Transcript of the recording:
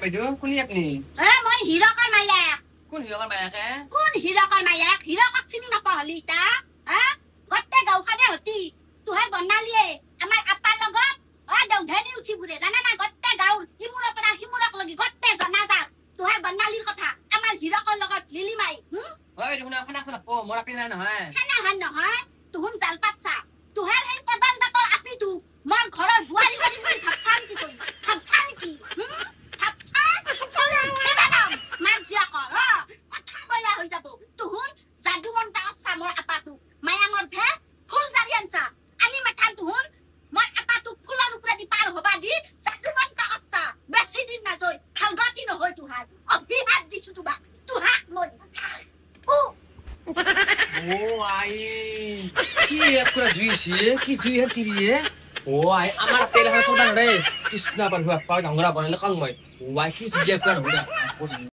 বাইদেউ কোনি আপনি মই হীৰকৰ মায়াক কোন হিৰকৰ মায়াকে কোন হীৰকৰ মায়াক হীৰকক চিনি নাপাহলি তা গতে গাঁওখনে হতি তুহাৰ বনালিয়ে আমাৰ আপাৰ লগত দৌধানি উঠি বুৰে জানা না গতে গাঁৱৰ ইমুৰৰ পৰা সিমুৰক লাগি গতে জনা যা তুহাৰ বনালিৰ কথা আমাৰ হীৰকৰ লগত লিলিমাই হয় দেখোন খানা পো মোৰ আপি নাই নহয় খানা হান নহয় তুহুন জাল পাতছা তুহাৰ এই পদাল দাঁতৰ আপিটো মোৰ ঘৰৰ বুৱাৰী কৰি বুলি ভাবছা নেকি তই ভাবছা নেকি ভাবছা এবালাম মাক জিয়া কৰ কথা বয়া হৈ যাব তুহুন যাদু মন্তা আছা মোৰ আপাটো মায়াঙৰ ভে ফুল জাৰি আনছা আমি মাথান তুহুন মোৰ আপাটো ফুলৰ ওপৰেদি পাৰ হবা দি যাদু মন্তা আছা বেছি দিন নাজয় ভাল গতি নহয় তুহাৰ অভিশাপ দিছো তোমাক তুহাক মই ও আই কি একরা জুইছে কি জুই হে তিরিয়ে ও আই আমার তেল হাসো দান রে কৃষ্ণা পারবা পাও জাংরা বানালে কাং মই ওয়াই কি জুই একরা হইরা